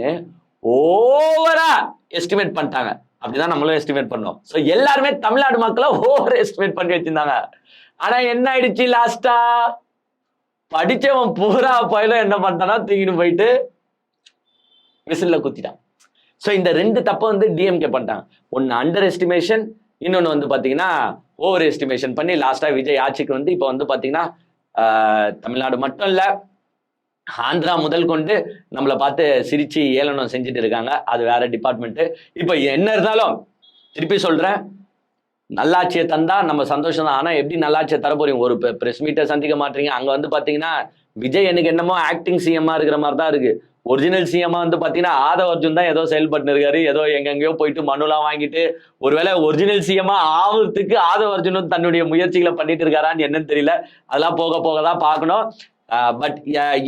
ஓவரா எஸ்டிமேட் பண்ணிட்டாங்க. அப்படிதான் நம்மளும் எஸ்டிமேட் பண்ணோம். ஸோ எல்லாருமே தமிழ்நாடு மக்களை ஓவர் எஸ்டிமேட் பண்ணி வச்சிருந்தாங்க. ஆனா என்ன ஆயிடுச்சு, லாஸ்டா படிச்சவன் பூரா பயிலும் என்ன பண்ணிட்டானா தூக்கிட்டு போயிட்டு விசில்ல குத்திட்டான். ஸோ இந்த 2 தப்பை டிஎம்கே பண்ணிட்டாங்க. ஒன்னு அண்டர் எஸ்டிமேஷன், இன்னொன்னு பாத்தீங்கன்னா ஓவர் எஸ்டிமேஷன் பண்ணி லாஸ்டா விஜய் ஆட்சிக்கு இப்போ பாத்தீங்கன்னா தமிழ்நாடு மட்டும் இல்ல ஆந்திரா முதல் கொண்டு நம்மளை பார்த்து சிரிச்சு ஏளனம் செஞ்சுட்டு இருக்காங்க. அது வேற டிபார்ட்மெண்ட். இப்போ என்ன இருந்தாலும் திருப்பி சொல்றேன், நல்லாட்சியை தந்தா நம்ம சந்தோஷம் தான். ஆனா எப்படி நல்லாட்சியை தர போறீங்க? ஒரு பிரஸ் மீட்டை சந்திக்க மாட்டீங்க. அங்க பாத்தீங்கன்னா விஜய் எனக்கு என்னமோ ஆக்டிங் சிஎம்மா இருக்கிற மாதிரி தான் இருக்கு. ஒரிஜினல் சிஎம்மா பாத்தீங்கன்னா ஆதவ அர்ஜுன் தான் ஏதோ செயல்பட்டு இருக்காரு. ஏதோ எங்கெங்கயோ போயிட்டு மனுலாம் வாங்கிட்டு, ஒருவேளை ஒரிஜினல் சிஎம்மா ஆவறதுக்கு ஆதவ அர்ஜுனும் தன்னுடைய முயற்சிகளை பண்ணிட்டு இருக்காரான்னு என்னன்னு தெரியல. அதெல்லாம் போக போக தான் பார்க்கணும். பட்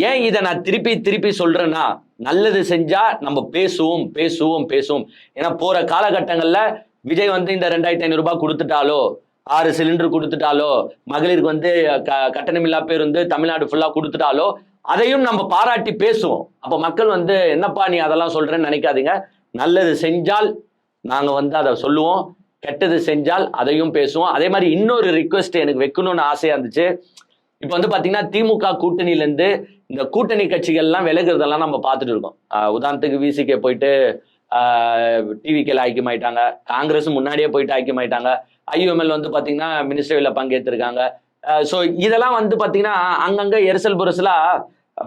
ஏன் இதை நான் திருப்பி சொல்றேன்னா, நல்லது செஞ்சா நம்ம பேசுவோம். ஏன்னா போற காலகட்டங்கள்ல விஜய் இந்த 2500 ரூபாய் கொடுத்துட்டாலோ, 6 சிலிண்டர் கொடுத்துட்டாலோ, மகளிருக்கு கட்டணமில்லா பேருந்து தமிழ்நாடு ஃபுல்லா கொடுத்துட்டாலோ, அதையும் நம்ம பாராட்டி பேசுவோம். அப்ப மக்கள் என்னப்பா நீ அதெல்லாம் சொல்றேன்னு நினைக்காதீங்க. நல்லது செஞ்சால் நாங்க அதை சொல்லுவோம், கெட்டது செஞ்சால் அதையும் பேசுவோம். அதே மாதிரி இன்னொரு ரிக்வெஸ்ட் எனக்கு வைக்கணும்னு ஆசையா இருந்துச்சு. இப்போ வந்து பாத்தீங்கன்னா திமுக கூட்டணியில இருந்து இந்த கூட்டணி கட்சிகள்லாம் விலகுறதெல்லாம் நம்ம பார்த்துட்டு இருக்கோம். உதாரணத்துக்கு விசிகே போயிட்டு டிவிகேல ஐக்கியமாயிட்டாங்க, காங்கிரஸ் முன்னாடியே போயிட்டு ஐக்கியமாயிட்டாங்க, ஐயுஎம்எல் வந்து பாத்தீங்கன்னா மினிஸ்ட்ரியில பங்கேற்றிருக்காங்க. ஸோ இதெல்லாம் வந்து பாத்தீங்கன்னா அங்கங்க எரிசல் புரசலா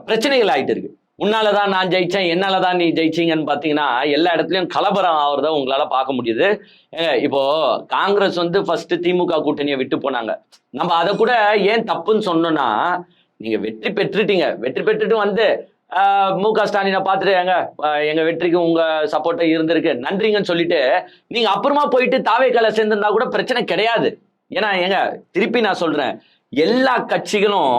பிரச்சனைகள் ஆயிட்டு இருக்கு. உன்னாலதான் நான் ஜெயிச்சேன், என்னாலதான் நீ ஜெயிச்சீங்கன்னு பாத்தீங்கன்னா எல்லா இடத்துலயும் கலவரம் ஆகுறத உங்களால பார்க்க முடியுது. இப்போ காங்கிரஸ் வந்து ஃபர்ஸ்ட் திமுக கூட்டணியை விட்டு போனாங்க. நம்ம அதை கூட ஏன் தப்புன்னு சொன்னோம்னா, நீங்க வெற்றி பெற்றுட்டீங்க, வெற்றி பெற்றுட்டு வந்து மு.க. ஸ்டாலினை பார்த்துட்டு எங்க வெற்றிக்கு உங்க சப்போர்ட்டை இருந்திருக்கு நன்றிங்கன்னு சொல்லிட்டு நீங்க அப்புறமா போயிட்டு தாவேக்கால சேர்ந்திருந்தா கூட பிரச்சனை கிடையாது. ஏன்னா திருப்பி நான் சொல்றேன், எல்லா கட்சிகளும்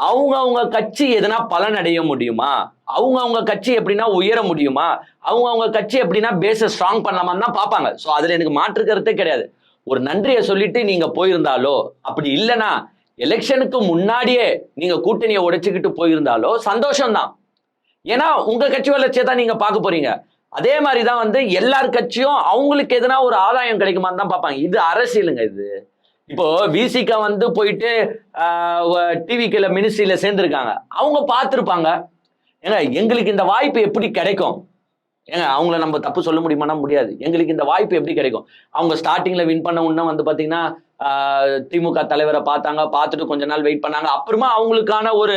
அவங்க கட்சி எதனா பலன் அடைய முடியுமா, அவங்க கட்சி எப்படின்னா உயர முடியுமா, அவங்க கட்சி எப்படின்னா பேஸை ஸ்ட்ராங் பண்ணலாமான்னு தான் பார்ப்பாங்க. ஸோ அதுல எனக்கு மாற்று கருத்தே கிடையாது. ஒரு நன்றியை சொல்லிட்டு நீங்க போயிருந்தாலோ, அப்படி இல்லைன்னா எலெக்ஷனுக்கு முன்னாடியே நீங்க கூட்டணியை உடைச்சுக்கிட்டு போயிருந்தாலோ சந்தோஷம்தான். ஏன்னா உங்க கட்சி வளர்ச்சியை தான் நீங்க பார்க்க போறீங்க. அதே மாதிரிதான் வந்து எல்லார் கட்சியும் அவங்களுக்கு எதனா ஒரு ஆதாயம் கிடைக்குமான்னு தான் பார்ப்பாங்க. இது அரசியலுங்க. இது இப்போ விசிகா வந்து போயிட்டு டிவிகேல மினிஸ்ட்ரியில சேர்ந்திருக்காங்க, அவங்க பார்த்துருப்பாங்க, எங்களுக்கு இந்த வாய்ப்பு எப்படி கிடைக்கும், அவங்கள நம்ம தப்பு சொல்ல முடியுமானா முடியாது. எங்களுக்கு இந்த வாய்ப்பு எப்படி கிடைக்கும்? அவங்க ஸ்டார்டிங்ல வின் பண்ண உடனே வந்து பாத்தீங்கன்னா திமுக தலைவரை பார்த்தாங்க, பார்த்துட்டு கொஞ்ச நாள் வெயிட் பண்ணாங்க, அப்புறமா அவங்களுக்கான ஒரு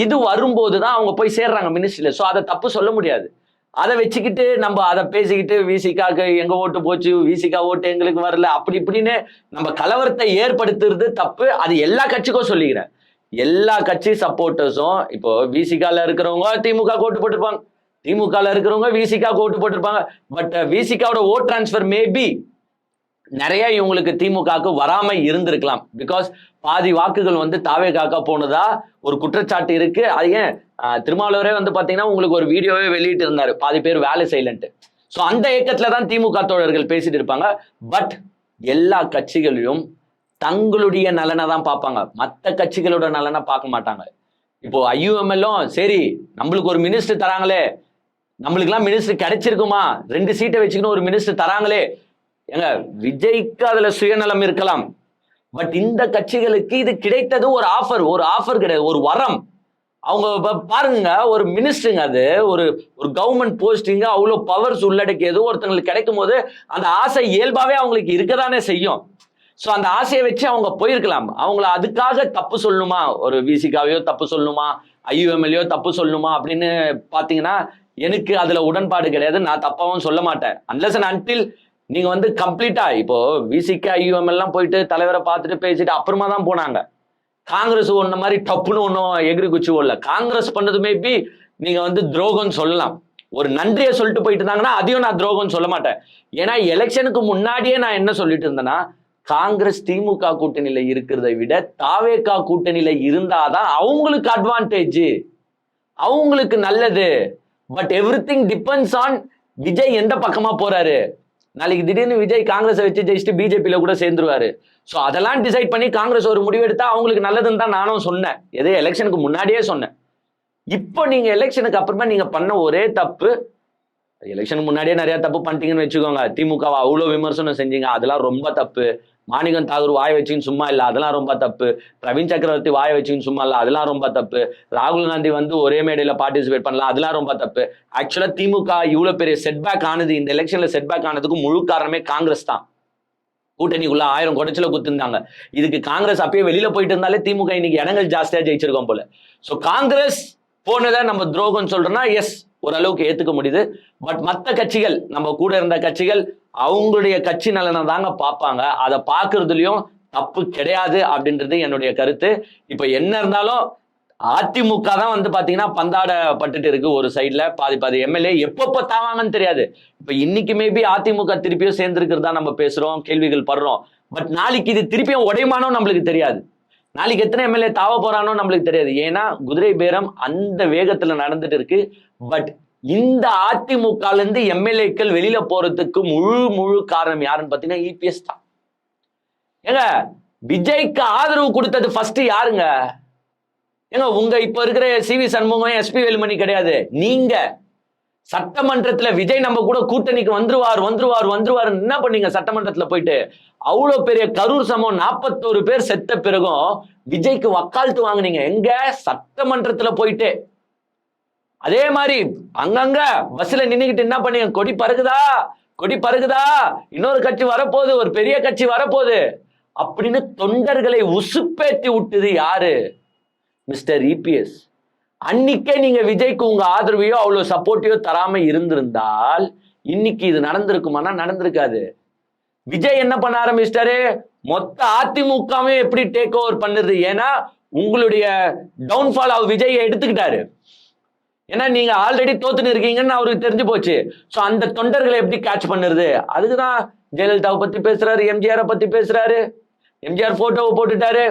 இது வரும்போது தான் அவங்க போய் சேர்றாங்க மினிஸ்ட்ரியில. ஸோ அதை தப்பு சொல்ல முடியாது. அதை வச்சுக்கிட்டு நம்ம அதை பேசிக்கிட்டு விசிகாக்கு எங்க ஓட்டு போச்சு, விசிகா ஓட்டு எங்களுக்கு வரல, அப்படி இப்படின்னு நம்ம கலவரத்தை ஏற்படுத்துறது தப்பு. அது எல்லா கட்சிக்கும் சொல்லிக்கிறேன். எல்லா கட்சி சப்போர்ட்டர்ஸும் இப்போ விசிகால இருக்கிறவங்க திமுக ஓட்டு போட்டிருப்பாங்க, திமுகல இருக்கிறவங்க விசிகா ஓட்டு போட்டிருப்பாங்க. பட் விசிகாவோட ஓட் டிரான்ஸ்பர் மேபி நிறைய இவங்களுக்கு திமுகவுக்கு வராம இருந்திருக்கலாம். பிகாஸ் பாதி வாக்குகள் வந்து தாவேகாக்கா போனதா ஒரு குற்றச்சாட்டு இருக்கு. அது ஏன் திருமாவளவரே வந்து பாத்தீங்கன்னா உங்களுக்கு ஒரு வீடியோவே வெளியிட்டு இருந்தாரு, பாதி பேர் வேலை செய்யலன்ட்டு. ஸோ அந்த இயக்கத்துல தான் திமுக தோழர்கள் பேசிட்டு இருப்பாங்க. பட் எல்லா கட்சிகளிலும் தங்களுடைய நலனை தான் பார்ப்பாங்க, மற்ற கட்சிகளோட நலனை பார்க்க மாட்டாங்க. இப்போ ஐயுஎம்எல்லும் சரி நம்மளுக்கு ஒரு மினிஸ்டர் தராங்களே, நம்மளுக்கெல்லாம் மினிஸ்டர் கிடைச்சிருக்குமா, 2 சீட்டை வச்சுக்கணும் ஒரு மினிஸ்டர் தராங்களே, விஜய்க்கு அதுல சுயநலம் இருக்கலாம். பட் இந்த கட்சிகளுக்கு இது கிடைத்தது ஒரு ஆஃபர் கிடையாது, ஒரு வரம். அவங்க பாருங்க, ஒரு மினிஸ்டருங்க, அது ஒரு கவர்மெண்ட் போஸ்டிங்க, அவ்வளவு பவர்ஸ் உள்ளடக்கியது ஒருத்தங்களுக்கு கிடைக்கும் போது அந்த ஆசை இயல்பாவே அவங்களுக்கு இருக்கதானே செய்யும். ஸோ அந்த ஆசையை வச்சு அவங்க போயிருக்கலாம். அவங்கள அதுக்காக தப்பு சொல்லணுமா, ஒரு விசிகாவையோ தப்பு சொல்லணுமா, ஐயுஎம்எல்லையோ தப்பு சொல்லணுமா அப்படின்னு பாத்தீங்கன்னா எனக்கு அதுல உடன்பாடு கிடையாது. நான் தப்பாவும் சொல்ல மாட்டேன். அன்லெஸ் அண்ட் அன்டில் நீங்க வந்து கம்ப்ளீட்டா இப்போ விசிகே ஐயுஎம்எல் எல்லாம் போயிட்டு தலைவரை பார்த்துட்டு பேசிட்டு அப்புறமா தான் போனாங்க. காங்கிரஸ் ஒன்ன மாதிரி டப்புன்னு ஒன்றும் எகிரி குச்சி ஓடல. காங்கிரஸ் பண்ணது மேபி நீங்க வந்து துரோகம்னு சொல்லலாம். ஒரு நன்றியை சொல்லிட்டு போயிட்டு இருந்தாங்கன்னா அதையும் நான் துரோகம்னு சொல்ல மாட்டேன். ஏன்னா எலெக்ஷனுக்கு முன்னாடியே நான் என்ன சொல்லிட்டு இருந்தேன்னா, காங்கிரஸ் திமுக கூட்டணியில இருக்கிறத விட தாவேகா கூட்டணியில இருந்தாதான் அவங்களுக்கு அட்வான்டேஜ், அவங்களுக்கு நல்லது. But everything depends on Vijay எந்த பக்கமா போறாரு. நாளைக்கு திடீர்னு விஜய் காங்கிரஸை வச்சு ஜெயிச்சுட்டு பிஜேபியில கூட சேர்ந்துருவாரு. ஸோ அதெல்லாம் டிசைட் பண்ணி காங்கிரஸ் ஒரு முடிவு எடுத்தா அவங்களுக்கு நல்லதுன்னு தான் நானும் சொன்னேன், எதே எலெக்ஷனுக்கு முன்னாடியே சொன்னேன். இப்போ நீங்க எலெக்ஷனுக்கு அப்புறமா நீங்க பண்ண ஒரே தப்பு, எலெக்ஷனுக்கு முன்னாடியே நிறைய தப்பு பண்ணிட்டீங்கன்னு வச்சுக்கோங்க. திமுகவை அவ்வளோ விமர்சனம் செஞ்சீங்க, அதெல்லாம் ரொம்ப தப்பு. மாணிக்கம் தாகூர் வாய வச்சுன்னு சும்மா இல்லை, அதெல்லாம் ரொம்ப தப்பு. பிரவீன் சக்கரவர்த்தி வாய வச்சுன்னு சும்மா இல்லை, அதெல்லாம் ரொம்ப தப்பு. ராகுல் காந்தி வந்து ஒரே மேடையில பார்ட்டிசிபேட் பண்ணலாம், அதெல்லாம் ரொம்ப தப்பு. ஆக்சுவலா திமுக இவ்வளவு பெரிய செட்பேக் ஆனது, இந்த எலெக்ஷன்ல செட்பேக் ஆனதுக்கு முழு காரணமே காங்கிரஸ் தான். கூட்டணிக்குள்ள 1000 குடைச்சல குத்துருந்தாங்க. இதுக்கு காங்கிரஸ் அப்பயே வெளியில போயிட்டு இருந்தாலே திமுக இன்னைக்கு இடங்கள் ஜாஸ்தியா ஜெயிச்சிருக்கோம் போல. ஸோ காங்கிரஸ் போனதை நம்ம துரோகம் சொல்றோம்னா எஸ், ஓரளவுக்கு ஏத்துக்க முடியுது. பட் மற்ற கட்சிகள், நம்ம கூட இருந்த கட்சிகள், அவங்களுடைய கட்சி நலனை தாங்க பார்ப்பாங்க. அதை பார்க்கறதுலயும் தப்பு கிடையாது அப்படின்றது என்னுடைய கருத்து. இப்ப என்ன இருந்தாலும் அதிமுக தான் வந்து பாத்தீங்கன்னா பந்தாடப்பட்டுட்டு இருக்கு. ஒரு சைட்ல பாதி எம்எல்ஏ எப்பப்ப தாவாங்கன்னு தெரியாது. இப்ப இன்னைக்கு மேபி அதிமுக திருப்பியும் சேர்ந்திருக்கிறதா நம்ம பேசுறோம், கேள்விகள் படுறோம். பட் நாளைக்கு இது திருப்பியும் உடைமானோ நம்மளுக்கு தெரியாது. நாளைக்கு எத்தனை எம்எல்ஏ தாவ போறானோ நம்மளுக்கு தெரியாது. ஏன்னா குதிரை பேரம் அந்த வேகத்துல நடந்துட்டு இருக்கு. பட் இந்த அதிமுகல இருந்து எம்எல்ஏக்கள் வெளியில போறதுக்கு முழு காரணம் யாருன்னு பாத்தீங்கன்னா இபிஎஸ் தான். ஏங்க விஜய்க்கு ஆதரவு கொடுத்தது ஃபர்ஸ்ட் யாருங்க? ஏங்க உங்க இப்ப இருக்கிற சிவி சண்முகம், எஸ்பி வேலுமணி கிடையாது. நீங்க சட்டமன்றத்துல விஜய் நம்ம கூட கூட்டணிக்கு வந்துருவார் என்ன பண்ணீங்க? சட்டமன்றத்துல போயிட்டு அவ்வளவு பெரிய கரூர் சம்பவம் 41 பேர் செத்த பிறகும் விஜய்க்கு வக்காலத்து வாங்குனீங்க எங்க? சட்டமன்றத்துல போயிட்டு. அதே மாதிரி அங்கங்க பஸ்ல நின்னுகிட்டு என்ன பண்ணீங்க? கொடி பறகுதா, இன்னொரு கட்சி வரப்போகுது, ஒரு பெரிய கட்சி வரப்போகுது அப்படின்னு தொண்டர்களை உசுப்பேத்தி விட்டது யாரு? Mister EPS. அன்னைக்கே நீங்க விஜய்க்கு உங்க ஆதரவையோ அவ்வளவு சப்போர்ட்டையோ தராம இருந்திருந்தால் இன்னைக்கு இது நடந்திருக்குமானா? நடந்திருக்காது. விஜய் என்ன பண்ண ஆரம்பிச்சிட்டாரு? மொத்த அதிமுகவே எப்படி டேக் ஓவர் பண்ணுது? ஏன்னா உங்களுடைய டவுன்ஃபால் அவர் விஜயை எடுத்துக்கிட்டாரு. ஏன்னா நீங்க ஆல்ரெடி தோத்துன்னு இருக்கீங்கன்னு அவருக்கு தெரிஞ்சு போச்சு. சோ அந்த தொண்டர்களை எப்படி கேட்ச் பண்ணுறது? அதுக்குதான் ஜெயலலிதாவை பத்தி பேசுறாரு, எம்ஜிஆரை பத்தி பேசுறாரு, எம்ஜிஆர் போட்டோவை போட்டுட்டாரு.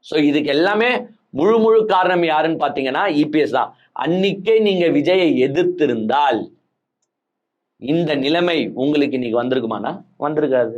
சோ இதுக்கு எல்லாமே முழு காரணம் யாருன்னு பாத்தீங்கன்னா இபிஎஸ் தான். அன்னைக்கே நீங்க விஜயை எதிர்த்திருந்தால் இந்த நிலைமை உங்களுக்கு இன்னைக்கு வந்திருக்குமானா? வந்திருக்காது.